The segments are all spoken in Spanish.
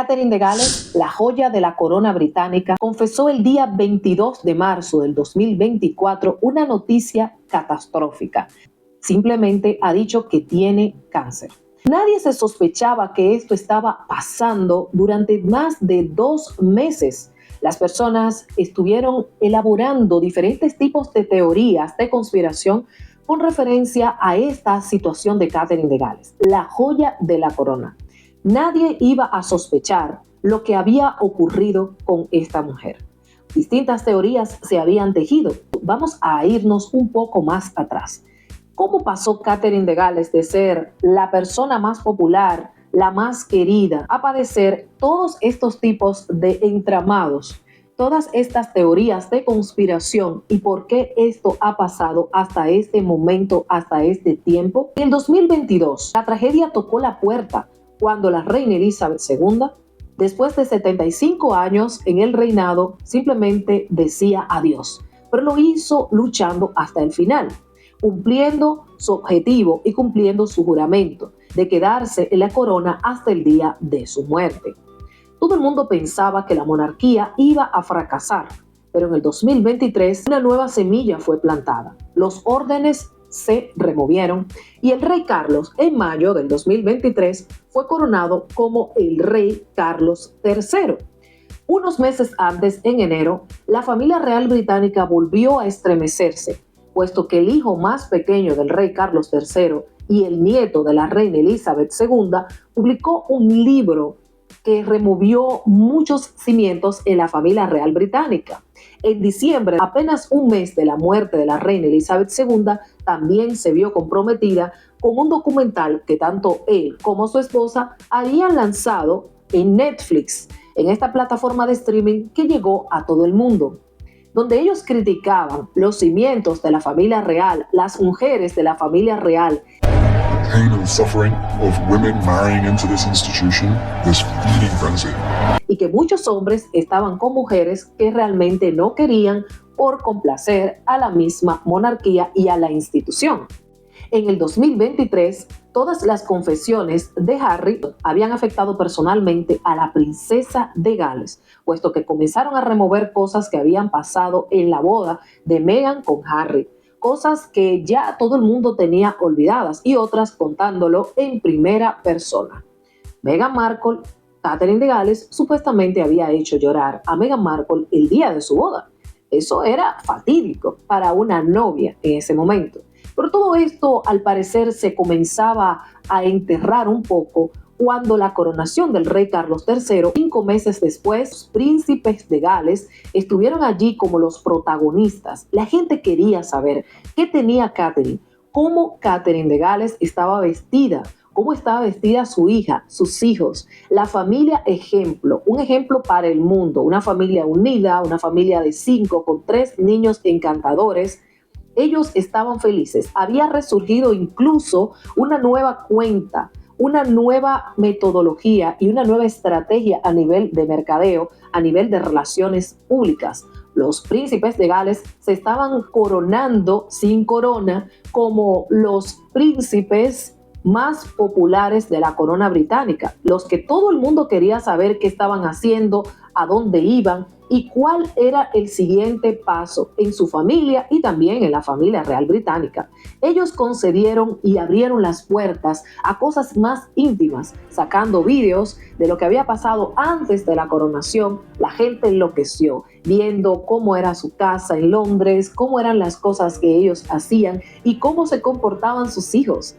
Catherine de Gales, la joya de la corona británica, confesó el día 22 de marzo del 2024 una noticia catastrófica. Simplemente ha dicho que tiene cáncer. Nadie se sospechaba que esto estaba pasando durante más de 2 meses. Las personas estuvieron elaborando diferentes tipos de teorías de conspiración con referencia a esta situación de Catherine de Gales, la joya de la corona. Nadie iba a sospechar lo que había ocurrido con esta mujer. Distintas teorías se habían tejido. Vamos a irnos un poco más atrás. ¿Cómo pasó Catherine de Gales de ser la persona más popular, la más querida, a padecer todos estos tipos de entramados, todas estas teorías de conspiración y por qué esto ha pasado hasta este momento, hasta este tiempo? En el 2022, la tragedia tocó la puerta cuando la reina Elizabeth II, después de 75 años en el reinado, simplemente decía adiós, pero lo hizo luchando hasta el final, cumpliendo su objetivo y cumpliendo su juramento de quedarse en la corona hasta el día de su muerte. Todo el mundo pensaba que la monarquía iba a fracasar, pero en el 2023 una nueva semilla fue plantada. Los órdenes se removieron y el rey Carlos en mayo del 2023 fue coronado como el rey Carlos III. Unos meses antes, en enero, la familia real británica volvió a estremecerse, puesto que el hijo más pequeño del rey Carlos III y el nieto de la reina Elizabeth II publicó un libro que removió muchos cimientos en la familia real británica. En diciembre, apenas un mes de la muerte de la reina Elizabeth II, también se vio comprometida con un documental que tanto él como su esposa habían lanzado en Netflix, en esta plataforma de streaming que llegó a todo el mundo, donde ellos criticaban los cimientos de la familia real, las mujeres de la familia real. Pain and suffering of women marrying into this institution, this feeding frenzy. Y que muchos hombres estaban con mujeres que realmente no querían por complacer a la misma monarquía y a la institución. En el 2023, todas las confesiones de Harry habían afectado personalmente a la princesa de Gales, puesto que comenzaron a remover cosas que habían pasado en la boda de Meghan con Harry, cosas que ya todo el mundo tenía olvidadas y otras contándolo en primera persona. Meghan Markle, Catherine de Gales, supuestamente había hecho llorar a Meghan Markle el día de su boda. Eso era fatídico para una novia en ese momento. Pero todo esto, al parecer, se comenzaba a enterrar un poco cuando la coronación del rey Carlos III, 5 meses después, los príncipes de Gales estuvieron allí como los protagonistas. La gente quería saber qué tenía Catherine, cómo Catherine de Gales estaba vestida, cómo estaba vestida su hija, sus hijos, la familia ejemplo, un ejemplo para el mundo, una familia unida, una familia de 5 con 3 niños encantadores. Ellos estaban felices. Había resurgido incluso una nueva cuenta, una nueva metodología y una nueva estrategia a nivel de mercadeo, a nivel de relaciones públicas. Los príncipes de Gales se estaban coronando sin corona como los príncipes más populares de la corona británica, los que todo el mundo quería saber qué estaban haciendo, a dónde iban y cuál era el siguiente paso en su familia y también en la familia real británica. Ellos concedieron y abrieron las puertas a cosas más íntimas, sacando vídeos de lo que había pasado antes de la coronación. La gente enloqueció viendo cómo era su casa en Londres, cómo eran las cosas que ellos hacían y cómo se comportaban sus hijos.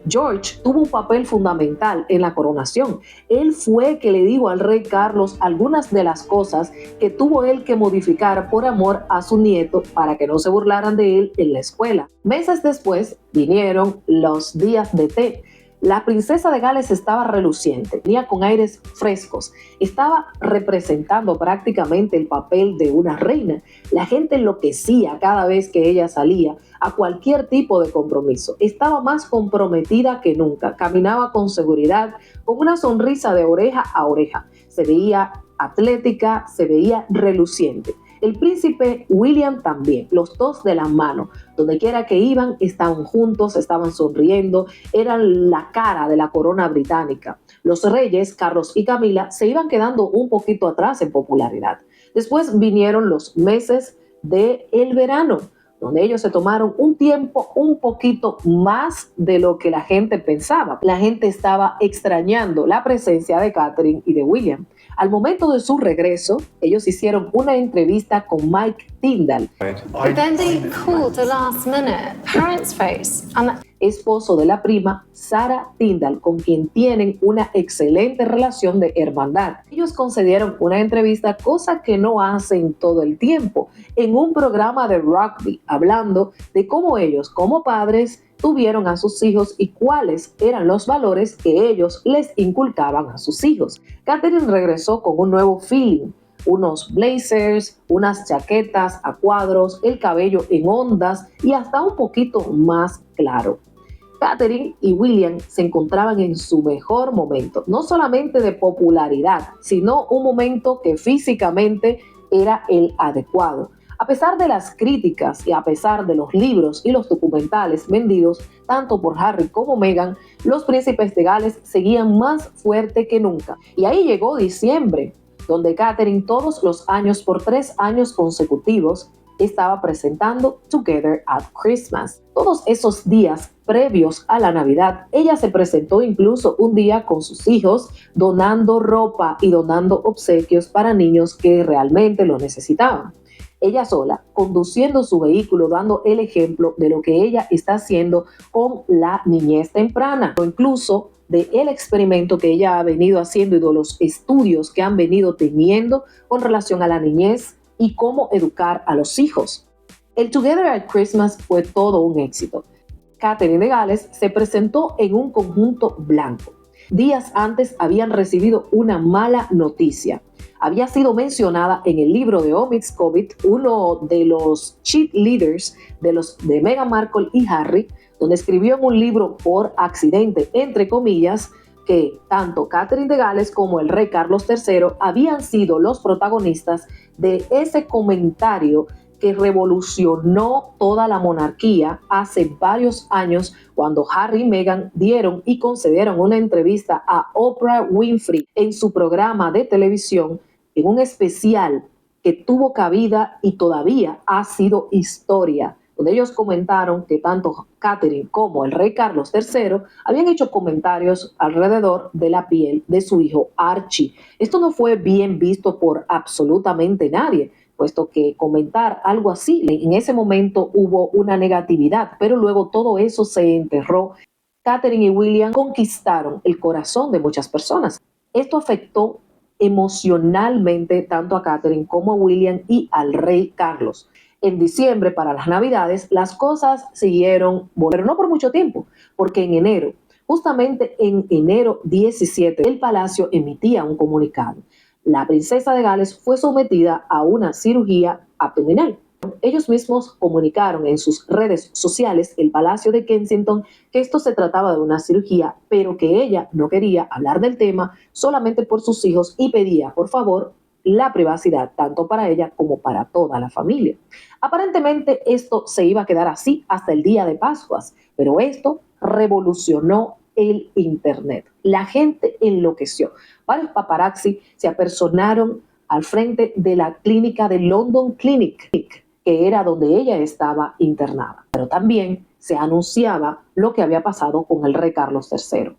George tuvo un papel fundamental en la coronación. Él fue que le dijo al rey Carlos algunas de las cosas que tuvo él que modificar por amor a su nieto para que no se burlaran de él en la escuela. Meses después vinieron los días de té. La princesa de Gales estaba reluciente, venía con aires frescos, estaba representando prácticamente el papel de una reina. La gente enloquecía cada vez que ella salía a cualquier tipo de compromiso. Estaba más comprometida que nunca, caminaba con seguridad, con una sonrisa de oreja a oreja. Se veía atlética, se veía reluciente. El príncipe William también, los dos de la mano. Donde quiera que iban, estaban juntos, estaban sonriendo, eran la cara de la corona británica. Los reyes, Carlos y Camila, se iban quedando un poquito atrás en popularidad. Después vinieron los meses del verano, donde ellos se tomaron un tiempo un poquito más de lo que la gente pensaba. La gente estaba extrañando la presencia de Catherine y de William. Al momento de su regreso, ellos hicieron una entrevista con Mike Tyndall, But then they called the last minute. Parents' face. esposo de la prima Sarah Tyndall, con quien tienen una excelente relación de hermandad. Ellos concedieron una entrevista, cosa que no hacen todo el tiempo, en un programa de rugby, hablando de cómo ellos, como padres, tuvieron a sus hijos y cuáles eran los valores que ellos les inculcaban a sus hijos. Catherine regresó con un nuevo feeling, unos blazers, unas chaquetas a cuadros, el cabello en ondas y hasta un poquito más claro. Catherine y William se encontraban en su mejor momento, no solamente de popularidad, sino un momento que físicamente era el adecuado. A pesar de las críticas y a pesar de los libros y los documentales vendidos tanto por Harry como Meghan, los príncipes de Gales seguían más fuerte que nunca. Y ahí llegó diciembre, donde Catherine todos los años por 3 años consecutivos estaba presentando Together at Christmas. Todos esos días previos a la Navidad, ella se presentó incluso un día con sus hijos, donando ropa y donando obsequios para niños que realmente lo necesitaban. Ella sola, conduciendo su vehículo, dando el ejemplo de lo que ella está haciendo con la niñez temprana, o incluso del experimento que ella ha venido haciendo y de los estudios que han venido teniendo con relación a la niñez y cómo educar a los hijos. El Together at Christmas fue todo un éxito. Catherine de Gales se presentó en un conjunto blanco. Días antes habían recibido una mala noticia. Había sido mencionada en el libro de Omid Scobit, uno de los cheerleaders de Meghan Markle y Harry, donde escribió en un libro por accidente, entre comillas, que tanto Catherine de Gales como el rey Carlos III habían sido los protagonistas de ese comentario que revolucionó toda la monarquía hace varios años, cuando Harry y Meghan dieron y concedieron una entrevista a Oprah Winfrey en su programa de televisión, en un especial que tuvo cabida y todavía ha sido historia, donde ellos comentaron que tanto Catherine como el rey Carlos III habían hecho comentarios alrededor de la piel de su hijo Archie. Esto no fue bien visto por absolutamente nadie, puesto que comentar algo así, en ese momento hubo una negatividad, pero luego todo eso se enterró. Catherine y William conquistaron el corazón de muchas personas. Esto afectó emocionalmente tanto a Catherine como a William y al rey Carlos. En diciembre, para las Navidades, las cosas siguieron, pero no por mucho tiempo, porque en enero, justamente en enero 17, el palacio emitía un comunicado. La princesa de Gales fue sometida a una cirugía abdominal. Ellos mismos comunicaron en sus redes sociales, el Palacio de Kensington, que esto se trataba de una cirugía, pero que ella no quería hablar del tema solamente por sus hijos y pedía, por favor, la privacidad, tanto para ella como para toda la familia. Aparentemente esto se iba a quedar así hasta el día de Pascuas, pero esto revolucionó el Internet. La gente enloqueció. Varios paparazzi se apersonaron al frente de la clínica de London Clinic, que era donde ella estaba internada. Pero también se anunciaba lo que había pasado con el rey Carlos III.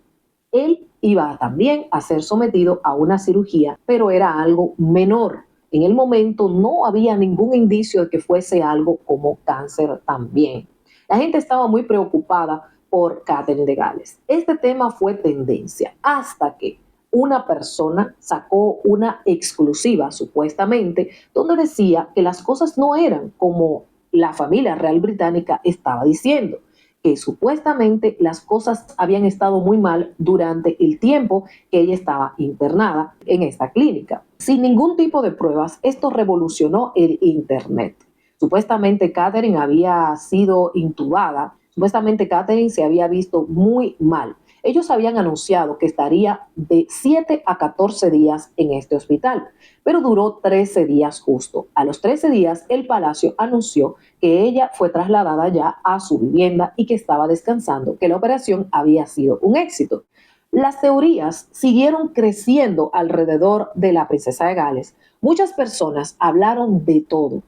Él iba también a ser sometido a una cirugía, pero era algo menor. En el momento no había ningún indicio de que fuese algo como cáncer también. La gente estaba muy preocupada por Catherine de Gales. Este tema fue tendencia hasta que una persona sacó una exclusiva, supuestamente, donde decía que las cosas no eran como la familia real británica estaba diciendo, que supuestamente las cosas habían estado muy mal durante el tiempo que ella estaba internada en esta clínica. Sin ningún tipo de pruebas, esto revolucionó el Internet. Supuestamente Catherine había sido intubada, supuestamente Catherine se había visto muy mal. Ellos habían anunciado que estaría de 7 a 14 días en este hospital, pero duró 13 días justo. A los 13 días, el palacio anunció que ella fue trasladada ya a su vivienda y que estaba descansando, que la operación había sido un éxito. Las teorías siguieron creciendo alrededor de la princesa de Gales. Muchas personas hablaron de todo.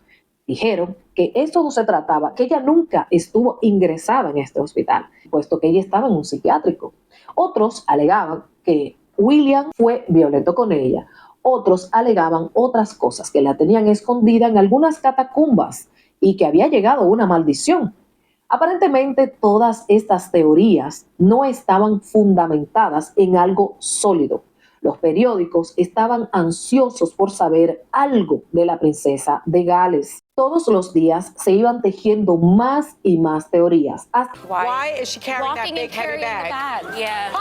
Dijeron que esto no se trataba, que ella nunca estuvo ingresada en este hospital, puesto que ella estaba en un psiquiátrico. Otros alegaban que William fue violento con ella. Otros alegaban otras cosas, que la tenían escondida en algunas catacumbas y que había llegado una maldición. Aparentemente, todas estas teorías no estaban fundamentadas en algo sólido. Los periódicos estaban ansiosos por saber algo de la princesa de Gales. Todos los días se iban tejiendo más y más teorías Why is she carrying that big heavy bag? Yeah.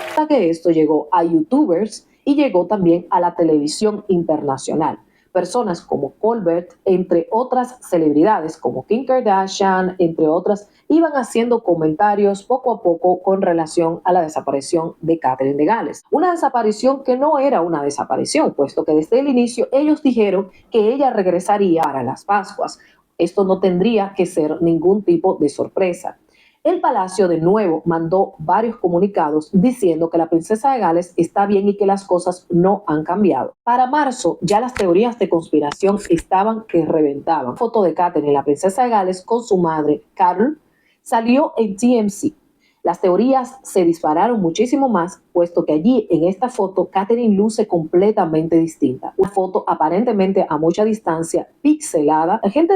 hasta que esto llegó a YouTubers y llegó también a la televisión internacional. Personas como Colbert, entre otras celebridades como Kim Kardashian, entre otras, iban haciendo comentarios poco a poco con relación a la desaparición de Catherine de Gales. Una desaparición que no era una desaparición, puesto que desde el inicio ellos dijeron que ella regresaría para las Pascuas. Esto no tendría que ser ningún tipo de sorpresa. El palacio de nuevo mandó varios comunicados diciendo que la princesa de Gales está bien y que las cosas no han cambiado. Para marzo ya las teorías de conspiración estaban que reventaban. La foto de Catherine, la princesa de Gales, con su madre, Carol, salió en TMZ. Las teorías se dispararon muchísimo más, puesto que allí en esta foto Catherine luce completamente distinta. Una foto aparentemente a mucha distancia, pixelada. La gente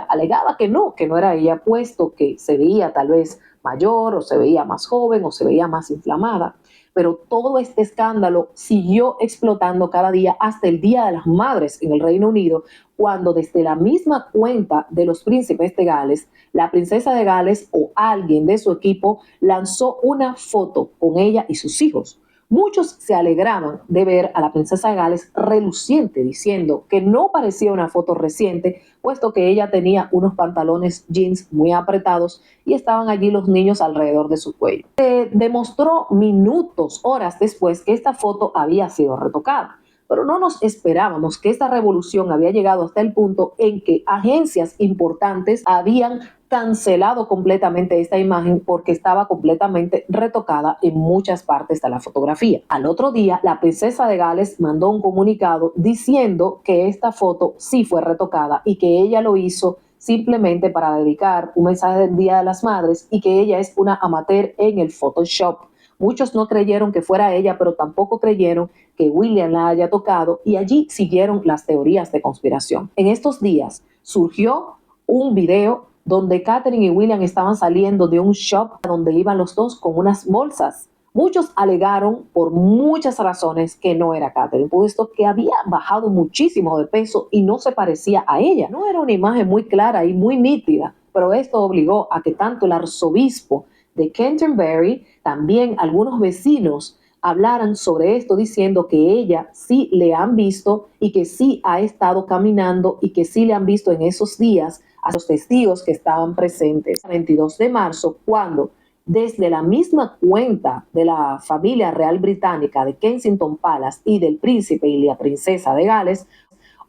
alegaba que no era ella, puesto que se veía tal vez mayor, o se veía más joven, o se veía más inflamada. Pero todo este escándalo siguió explotando cada día hasta el Día de las Madres en el Reino Unido, cuando desde la misma cuenta de los príncipes de Gales, la princesa de Gales o alguien de su equipo lanzó una foto con ella y sus hijos. Muchos se alegraban de ver a la princesa de Gales reluciente, diciendo que no parecía una foto reciente, puesto que ella tenía unos pantalones jeans muy apretados y estaban allí los niños alrededor de su cuello. Se demostró minutos, horas después, que esta foto había sido retocada. Pero no nos esperábamos que esta revolución había llegado hasta el punto en que agencias importantes habían cancelado completamente esta imagen porque estaba completamente retocada en muchas partes de la fotografía. Al otro día, la princesa de Gales mandó un comunicado diciendo que esta foto sí fue retocada y que ella lo hizo simplemente para dedicar un mensaje del Día de las Madres y que ella es una amateur en el Photoshop. Muchos no creyeron que fuera ella, pero tampoco creyeron que William la haya tocado, y allí siguieron las teorías de conspiración. En estos días surgió un video donde Catherine y William estaban saliendo de un shop donde iban los dos con unas bolsas. Muchos alegaron por muchas razones que no era Catherine, puesto que había bajado muchísimo de peso y no se parecía a ella. No era una imagen muy clara y muy nítida, pero esto obligó a que tanto el arzobispo de Canterbury, también algunos vecinos, hablaran sobre esto, diciendo que ella sí le han visto y que sí ha estado caminando y que sí le han visto en esos días a los testigos que estaban presentes. El 22 de marzo, cuando desde la misma cuenta de la familia real británica de Kensington Palace y del príncipe y la princesa de Gales,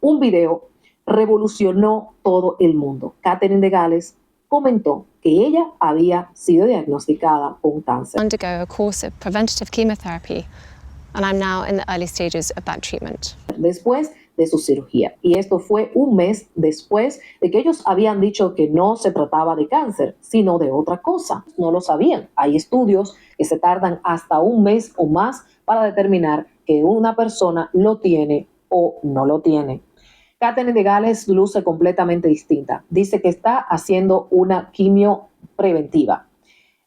un video revolucionó todo el mundo. Catherine de Gales comentó que ella había sido diagnosticada con cáncer. Undergo a course of preventative chemotherapy, and I'm now in the early stages of that treatment. Después de su cirugía. Y esto fue un mes después de que ellos habían dicho que no se trataba de cáncer, sino de otra cosa. No lo sabían. Hay estudios que se tardan hasta un mes o más para determinar que una persona lo tiene o no lo tiene. Catherine de Gales luce completamente distinta. Dice que está haciendo una quimio preventiva.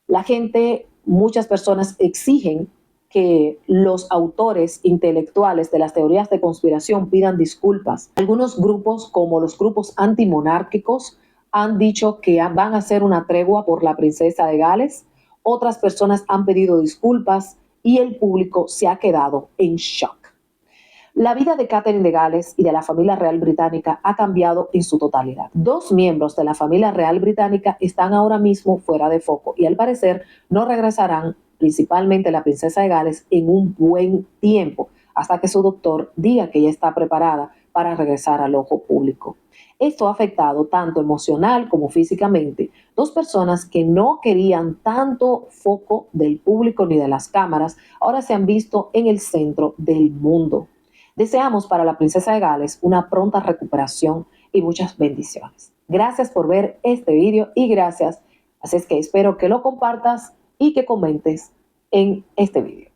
La gente, muchas personas exigen que los autores intelectuales de las teorías de conspiración pidan disculpas. Algunos grupos, como los grupos antimonárquicos, han dicho que van a hacer una tregua por la princesa de Gales. Otras personas han pedido disculpas y el público se ha quedado en shock. La vida de Catherine de Gales y de la familia real británica ha cambiado en su totalidad. 2 miembros de la familia real británica están ahora mismo fuera de foco y al parecer no regresarán, principalmente la princesa de Gales, en un buen tiempo, hasta que su doctor diga que ella está preparada para regresar al ojo público. Esto ha afectado tanto emocional como físicamente 2 personas que no querían tanto foco del público ni de las cámaras, ahora se han visto en el centro del mundo. Deseamos para la princesa de Gales una pronta recuperación y muchas bendiciones. Gracias por ver este video y gracias, así es que espero que lo compartas y que comentes en este video.